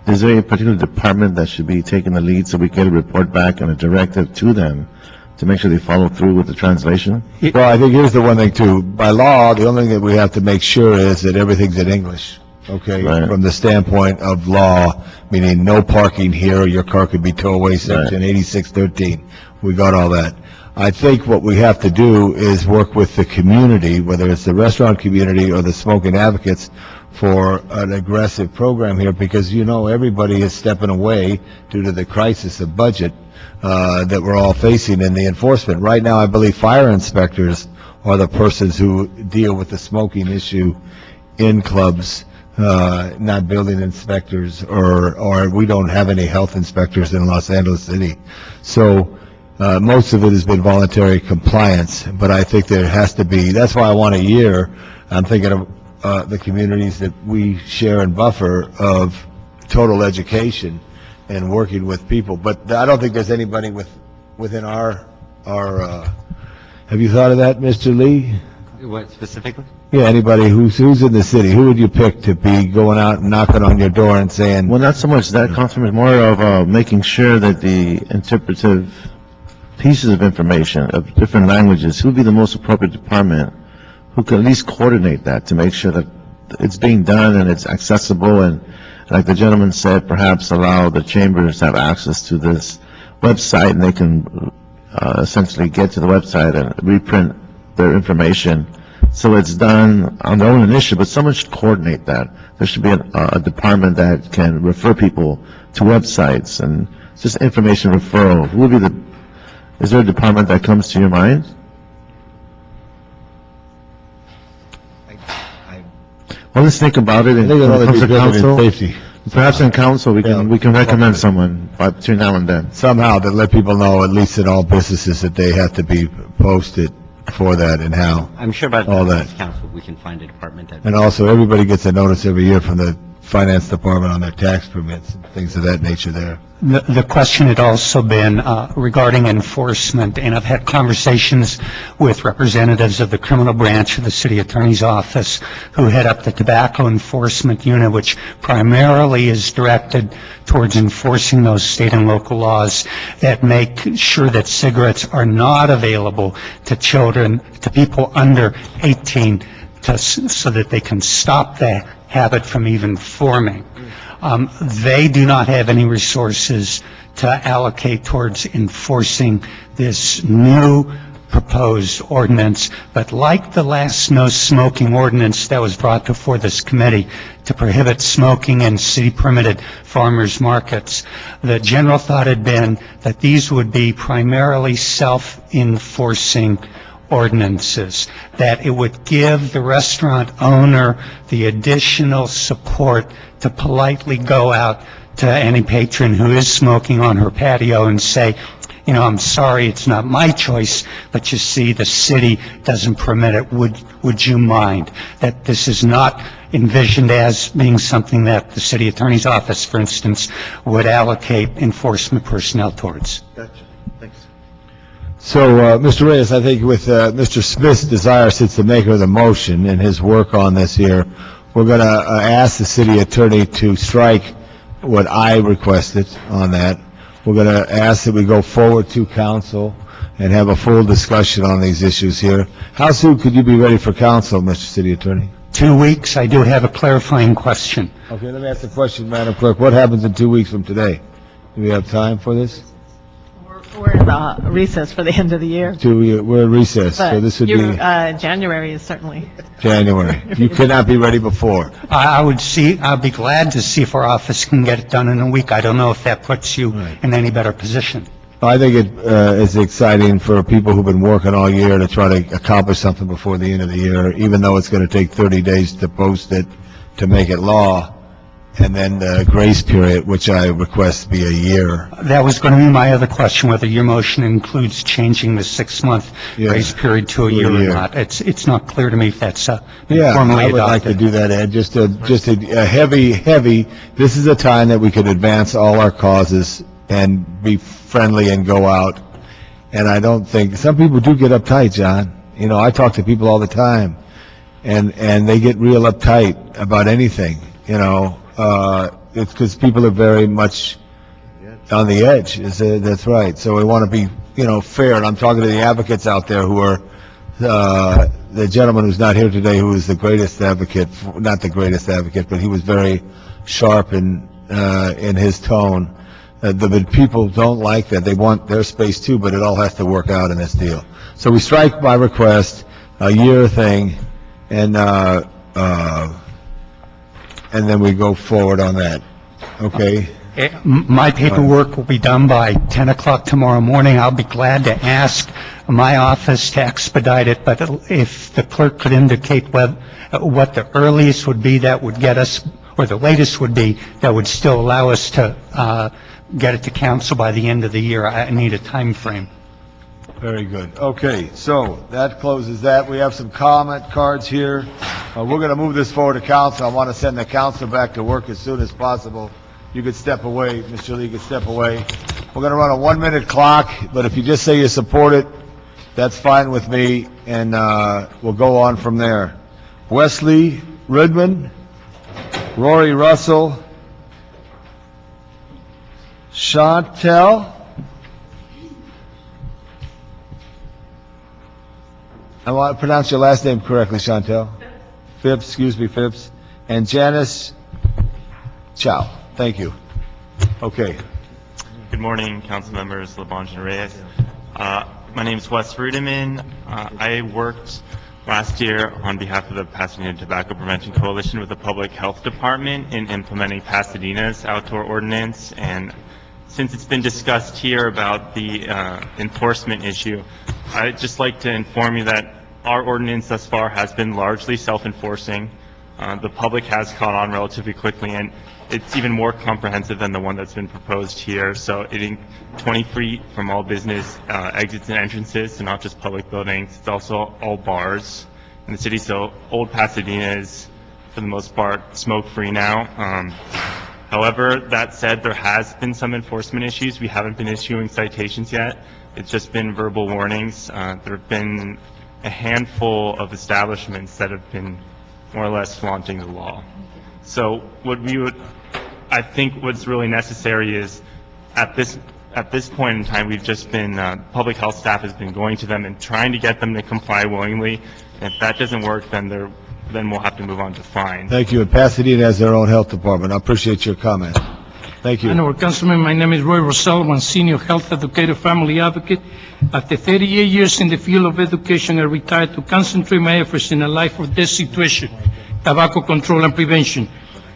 is there a particular department that should be taking the lead so we get a report back and a directive to them to make sure they follow through with the translation? Well, I think here's the one thing, too. By law, the only thing that we have to make sure is that everything's in English, okay? Right. From the standpoint of law, meaning no parking here, or your car could be towed away, section 8613. We got all that. I think what we have to do is work with the community, whether it's the restaurant community or the smoking advocates, for an aggressive program here, because, you know, everybody is stepping away due to the crisis of budget that we're all facing in the enforcement. Right now, I believe fire inspectors are the persons who deal with the smoking issue in clubs, not building inspectors, or we don't have any health inspectors in Los Angeles City. So most of it has been voluntary compliance, but I think there has to be, that's why I want a year. I'm thinking of the communities that we share and buffer of total education and working with people. But I don't think there's anybody within our have you thought of that, Mr. Lee? What specifically? Yeah, anybody who's in the city, who would you pick to be going out and knocking on your door and saying? Well, not so much that, Councilman, more of making sure that the interpretive pieces of information of different languages, who would be the most appropriate department who can at least coordinate that to make sure that it's being done and it's accessible, and like the gentleman said, perhaps allow the chambers to have access to this website, and they can essentially get to the website and reprint their information. So it's done on their own initiative, but someone should coordinate that. There should be a department that can refer people to websites and just information referral. Who would be is there a department that comes to your mind? Well, let's think about it. I think it'll only be building safety. Perhaps in council, we can recommend someone between now and then. Somehow to let people know, at least in all businesses, that they have to be posted for that and how. I'm sure by all the that. council we can find a department that. And also, everybody gets a notice every year from the finance department on their tax permits and things of that nature there. The question had also been regarding enforcement, and I've had conversations with representatives of the criminal branch of the city attorney's office who head up the tobacco enforcement unit, which primarily is directed towards enforcing those state and local laws that make sure that cigarettes are not available to children, to people under 18, so that they can stop the habit from even forming. They do not have any resources to allocate towards enforcing this new proposed ordinance, but like the last no smoking ordinance that was brought before this committee to prohibit smoking in city permitted farmers markets, the general thought had been that these would be primarily self-enforcing ordinances, that it would give the restaurant owner the additional support to politely go out to any patron who is smoking on her patio and say, you know, I'm sorry, it's not my choice, but you see, the city doesn't permit it. Would you mind? That this is not envisioned as being something that the city attorney's office, for instance, would allocate enforcement personnel towards. Gotcha. Thanks. So, Mr. Reyes, I think with Mr. Smith's desire, since the maker of the motion and his work on this here, we're going to ask the city attorney to strike what I requested on that. We're going to ask that we go forward to council and have a full discussion on these issues here. How soon could you be ready for council, Mr. City Attorney? 2 weeks. I do have a clarifying question. Okay, let me ask the question, Madam Clerk. What happens in 2 weeks from today? Do we have time for this? We're in recess for the end of the year. We're in recess, so this would be January is certainly. January. You could not be ready before. I'd be glad to see if our office can get it done in a week. I don't know if that puts you in any better position. I think it is exciting for people who've been working all year to try to accomplish something before the end of the year, even though it's going to take 30 days to post it to make it law, and then the grace period, which I request be a year. That was going to be my other question, whether your motion includes changing the 6-month grace period to a year or not. It's not clear to me if that's formally adopted. I would like to do that, Ed. Just a heavy, this is a time that we can advance all our causes and be friendly and go out. And I don't think, some people do get uptight, John. You know, I talk to people all the time, and they get real uptight about anything, you know. It's because people are very much on the edge. That's right. So we want to be, you know, fair. And I'm talking to the advocates out there who are, the gentleman who's not here today, who is the greatest advocate, not the greatest advocate, but he was very sharp in his tone. The people don't like that. They want their space too, but it all has to work out in this deal. So we strike by request, a year thing, and then we go forward on that. Okay? My paperwork will be done by 10 o'clock tomorrow morning. I'll be glad to ask my office to expedite it, but if the clerk could indicate what the earliest would be that would get us, or the latest would be, that would still allow us to get it to council by the end of the year. I need a time frame. Very good. Okay, so that closes that. We have some comment cards here. We're going to move this forward to council. I want to send the council back to work as soon as possible. You could step away, Mr. Lee could step away. We're going to run a 1-minute clock, but if you just say you support it, that's fine with me, and we'll go on from there. Wesley Ridman, Rory Russell, Chantel, I want to pronounce your last name correctly, Chantel. Phipps, excuse me, Phipps. And Janice Chao. Thank you. Okay. Good morning, council members, LeBonge and Reyes. My name is Wes Rudiman. I worked last year on behalf of the Pasadena Tobacco Prevention Coalition with the Public Health Department in implementing Pasadena's outdoor ordinance. And since it's been discussed here about the enforcement issue, I'd just like to inform you that our ordinance thus far has been largely self-enforcing. The public has caught on relatively quickly, and it's even more comprehensive than the one that's been proposed here. So it 20 feet from all business exits and entrances, so not just public buildings. It's also all bars in the city. So Old Pasadena is for the most part, smoke-free now. However, that said, there has been some enforcement issues. We haven't been issuing citations yet. It's just been verbal warnings. There have been a handful of establishments that have been more or less flaunting the law. So I think what's really necessary is, at this point in time, we've just been, public health staff has been going to them and trying to get them to comply willingly. And if that doesn't work, then we'll have to move on to fines. Thank you. And Pasadena has their own health department. I appreciate your comment. Thank you. Honorable Councilman, my name is Roy Rosell. I'm senior health educator, family advocate. After 38 years in the field of education, I retired to concentrate my efforts in a life or death situation, tobacco control and prevention.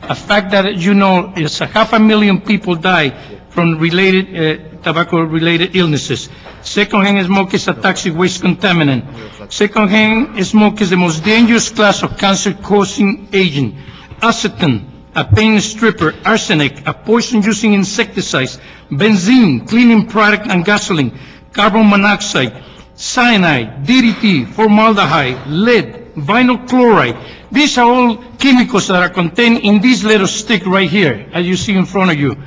A fact that, is 500,000 people die from tobacco-related illnesses. Secondhand smoke is a toxic waste contaminant. Secondhand smoke is the most dangerous class of cancer-causing agent. Acetone, a paint stripper, arsenic, a poison-using insecticides, benzene, cleaning product and gasoline, carbon monoxide, cyanide, DDT, formaldehyde, lead, vinyl chloride. These are all chemicals that are contained in this little stick right here, as you see in front of you.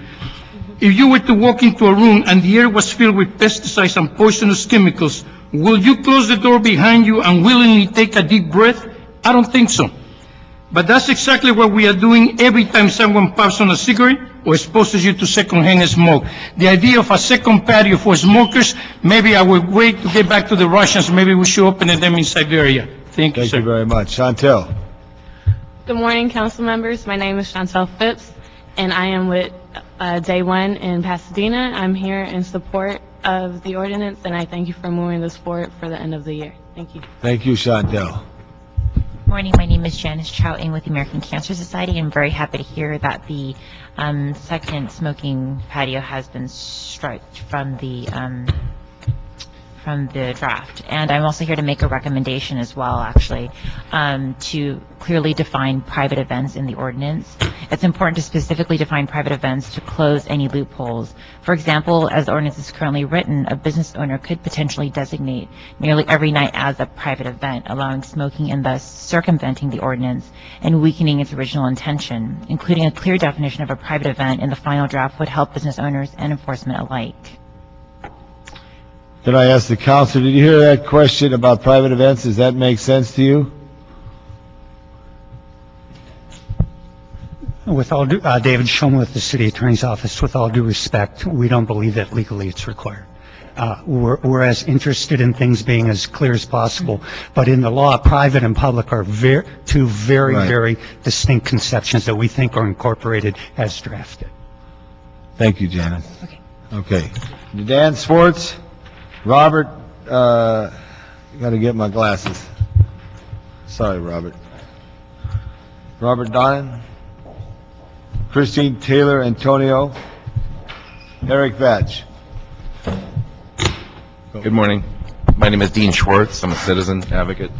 If you were to walk into a room and the air was filled with pesticides and poisonous chemicals, will you close the door behind you and willingly take a deep breath? I don't think so. But that's exactly what we are doing every time someone puffs on a cigarette or exposes you to secondhand smoke. The idea of a second patio for smokers, maybe I will wait to get back to the Russians. Maybe we should open them in Siberia. Thank you, sir. Thank you very much. Chantel. Good morning, council members. My name is Chantel Phipps, and I am with Day One in Pasadena. I'm here in support of the ordinance, and I thank you for moving this forward for the end of the year. Thank you. Thank you, Chantel. Morning, my name is Janice Chao with the American Cancer Society. I'm very happy to hear that the second smoking patio has been struck from the draft. And I'm also here to make a recommendation as well, actually, to clearly define private events in the ordinance. It's important to specifically define private events to close any loopholes. For example, as the ordinance is currently written, a business owner could potentially designate nearly every night as a private event, allowing smoking and thus circumventing the ordinance and weakening its original intention. Including a clear definition of a private event in the final draft would help business owners and enforcement alike. Can I ask the council, did you hear that question about private events? Does that make sense to you? With all due, David Shulman with the City Attorney's Office, with all due respect, we don't believe that legally it's required. We're as interested in things being as clear as possible, but in the law, private and public are two very distinct conceptions that we think are incorporated as drafted. Thank you, Janice. Okay. Dan Swartz, Robert, got to get my glasses. Sorry, Robert. Robert Donnan, Christine Taylor Antonio, Eric Batch. Good morning. My name is Dean Schwartz. I'm a citizen advocate.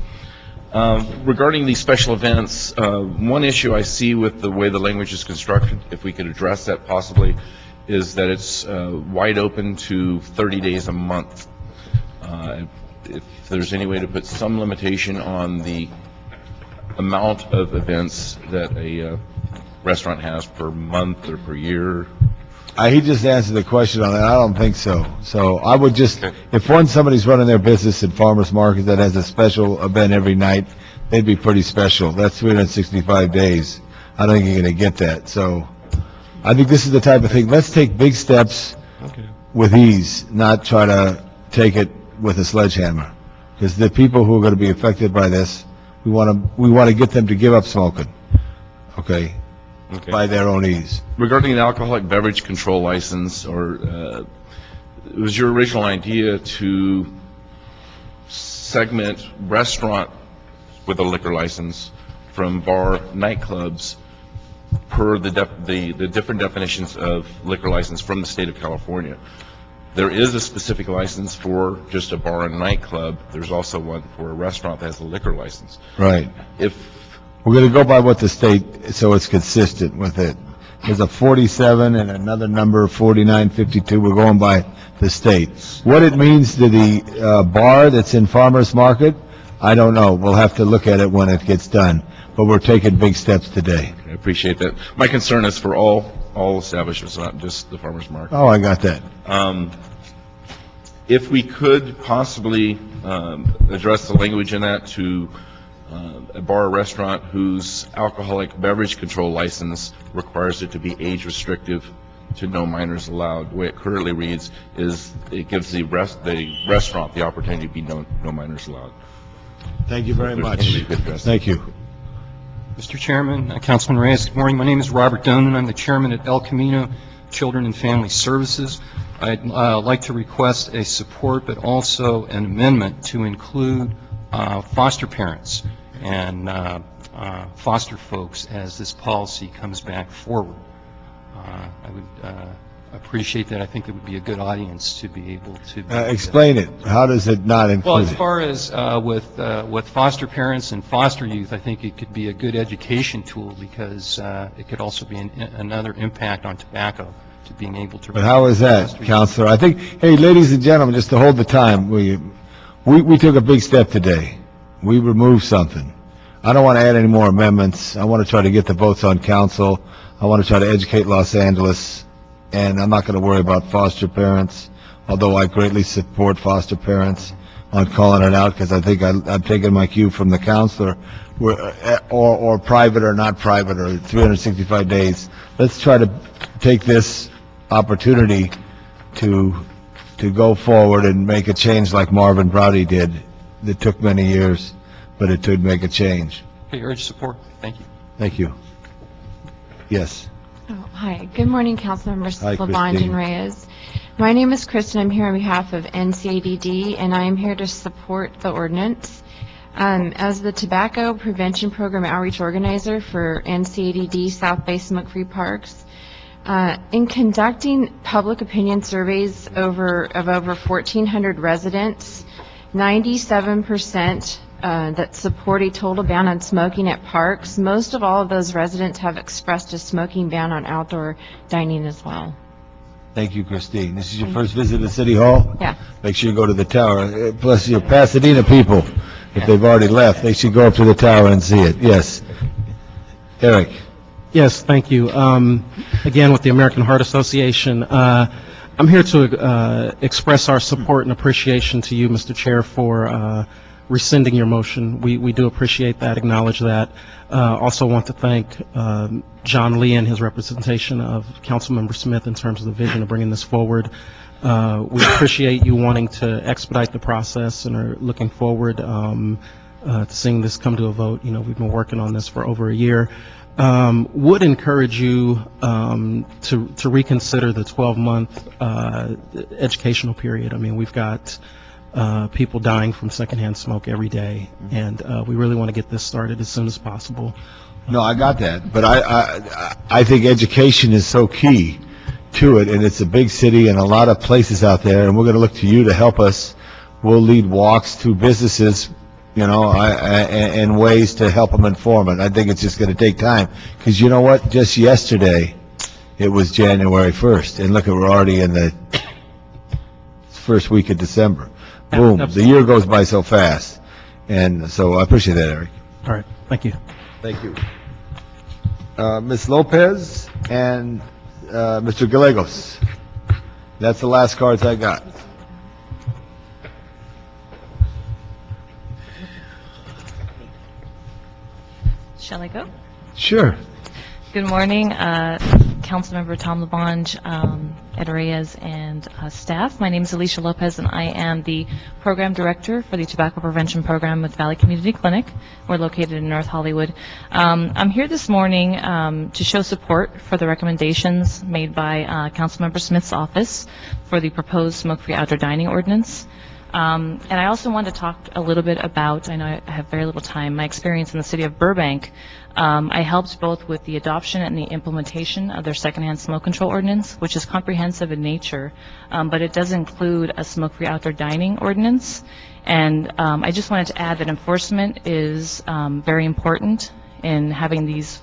Regarding these special events, one issue I see with the way the language is constructed, if we could address that possibly, is that it's wide open to 30 days a month. If there's any way to put some limitation on the amount of events that a restaurant has per month or per year. He just answered the question on that. I don't think so. So I would just, if somebody's running their business at Farmers Market that has a special event every night, they'd be pretty special. That's 365 days. I don't think you're going to get that. So I think this is the type of thing. Let's take big steps with ease, not try to take it with a sledgehammer. Because the people who are going to be affected by this, we want to get them to give up smoking. Okay. By their own ease. Regarding the alcoholic beverage control license, or it was your original idea to segment restaurant with a liquor license from bar nightclubs per the different definitions of liquor license from the state of California. There is a specific license for just a bar and nightclub. There's also one for a restaurant that has a liquor license. Right. We're going to go by what the state, so it's consistent with it. There's a 47 and another number, 4952. We're going by the state. What it means to the bar that's in Farmers Market, I don't know. We'll have to look at it when it gets done, but we're taking big steps today. I appreciate that. My concern is for all establishments, not just the farmers market. Oh, I got that. If we could possibly address the language in that to a bar or restaurant whose alcoholic beverage control license requires it to be age restrictive to no minors allowed. The way it currently reads is it gives the restaurant the opportunity to be no minors allowed. Thank you very If there's much. any way we could address that. Thank you. Mr. Chairman, Councilman Reyes, good morning. My name is Robert Donan. I'm the chairman at El Camino Children and Family Services. I'd like to request a support, but also an amendment to include foster parents and foster folks as this policy comes back forward. I would appreciate that. I think it would be a good audience to be able to... Explain it. How does it not include Well, as it? far as with foster parents and foster youth, I think it could be a good education tool because it could also be another impact on tobacco to being able to... But how is that, Counselor? I think, hey, ladies and gentlemen, just to hold the time, we took a big step today. We removed something. I don't want to add any more amendments. I want to try to get the votes on council. I want to try to educate Los Angeles, and I'm not going to worry about foster parents, although I greatly support foster parents on calling it out because I think I'm taking my cue from the counselor, or private or not private or 365 days. Let's try to take this opportunity to go forward and make a change like Marvin Browdy did. That took many years, but it did make a change. Okay, urge support. Thank you. Thank you. Yes. Oh, hi. Good morning, council members Hi, Labange Christine. and Reyes. My name is Kristen. I'm here on behalf of NCADD, and I am here to support the ordinance. As the Tobacco Prevention Program Outreach Organizer for NCADD South Bay Smoke-Free Parks, in conducting public opinion surveys of over 1,400 residents, 97% that support a total ban on smoking at parks. Most of all of those residents have expressed a smoking ban on outdoor dining as well. Thank you, Christine. This is your first visit to City Hall? Yeah. Make sure you go to the tower. Plus, your Pasadena people, if they've already left, they should go up to the tower and see it. Yes. Eric. Yes, thank you. Again, with the American Heart Association, I'm here to express our support and appreciation to you, Mr. Chair, for rescinding your motion. We do appreciate that, acknowledge that. Also want to thank John Lee and his representation of Councilmember Smith in terms of the vision of bringing this forward. We appreciate you wanting to expedite the process and are looking forward to seeing this come to a vote. You know, we've been working on this for over a year. Would encourage you to reconsider the 12-month educational period. I mean, we've got people dying from secondhand smoke every day, and we really want to get this started as soon as possible. No, I got that, but I think education is so key to it, and it's a big city and a lot of places out there, and we're going to look to you to help us. We'll lead walks to businesses, you know, and ways to help them inform it. I think it's just going to take time, because you know what? Just yesterday, it was January 1st, and look, we're already in the first week of December. Boom, the year goes by so fast, and so I appreciate that, Eric. All right, thank you. Thank you. Ms. Lopez and Mr. Gallegos. That's the last cards I got. Shall I go? Sure. Good morning, Councilmember Tom Labange, Ed Reyes, and staff. My name is Alicia Lopez, and I am the Program Director for the Tobacco Prevention Program with Valley Community Clinic. We're located in North Hollywood. I'm here this morning to show support for the recommendations made by Councilmember Smith's office for the proposed smoke-free outdoor dining ordinance. And I also want to talk a little bit about, I know I have very little time, my experience in the city of Burbank. I helped both with the adoption and the implementation of their secondhand smoke control ordinance, which is comprehensive in nature, but it does include a smoke-free outdoor dining ordinance. And I just wanted to add that enforcement is very important in having these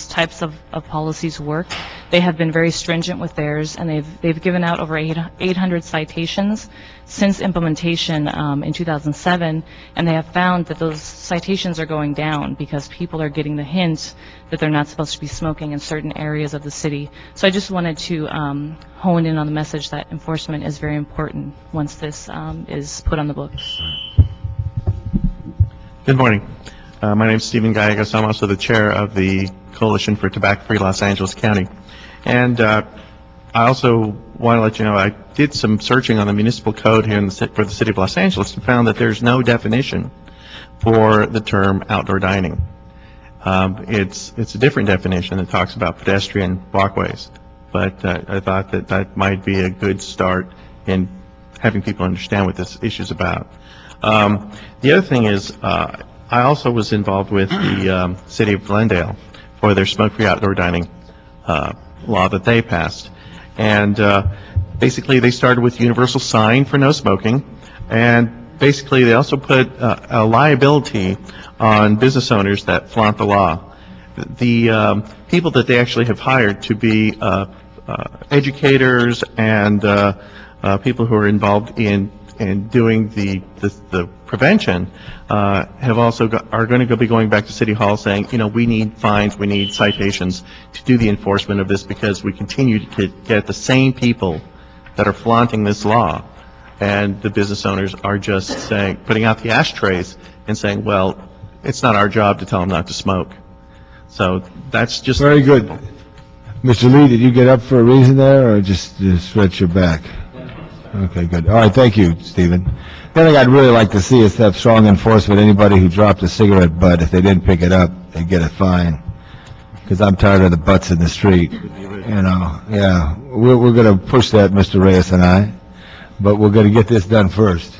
types of policies work. They have been very stringent with theirs, and they've given out over 800 citations since implementation in 2007, and they have found that those citations are going down because people are getting the hint that they're not supposed to be smoking in certain areas of the city. So I just wanted to hone in on the message that enforcement is very important once this is put on the books. Good morning. My name is Stephen Gallegos. I'm also the chair of the Coalition for Tobacco-Free Los Angeles County. And I also want to let you know I did some searching on the municipal code here for the city of Los Angeles and found that there's no definition for the term outdoor dining. It's a different definition that talks about pedestrian walkways. But I thought that might be a good start in having people understand what this issue is about. The other thing is, I also was involved with the city of Glendale for their smoke-free outdoor dining law that they passed. And basically, they started with universal sign for no smoking, and basically, they also put a liability on business owners that flaunt the law. The people that they actually have hired to be educators and people who are involved in doing the prevention are going to be going back to City Hall saying, we need fines, we need citations to do the enforcement of this because we continue to get the same people that are flaunting this law, and the business owners are just saying, putting out the ashtrays and saying, well, it's not our job to tell them not to smoke. So that's just very good. Mr. Lee, did you get up for a reason there, or just stretch your back? Okay, good. All right, thank you, Stephen. The other thing I'd really like to see is to have strong enforcement. Anybody who dropped a cigarette butt, if they didn't pick it up, they get a fine. Because I'm tired of the butts in the street. Yeah. We're going to push that, Mr. Reyes and I, but we're going to get this done first.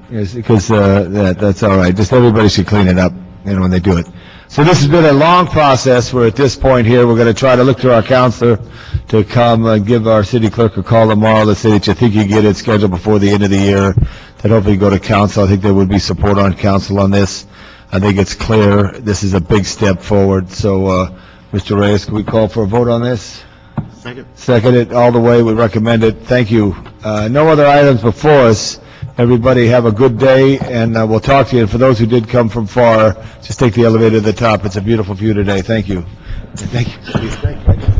Yes, because that's all right. Just everybody should clean it up, when they do it. So this has been a long process. We're at this point here. We're going to try to look to our counselor to come and give our city clerk a call tomorrow to say that you think you get it scheduled before the end of the year, that hopefully go to council. I think there would be support on council on this. I think it's clear. This is a big step forward. So, Mr. Reyes, can we call for a vote on this? Second it all the way. We recommend it. Thank you. No other items before us. Everybody have a good day, and we'll talk to you. And for those who did come from far, just take the elevator to the top. It's a beautiful view today. Thank you. Thank you.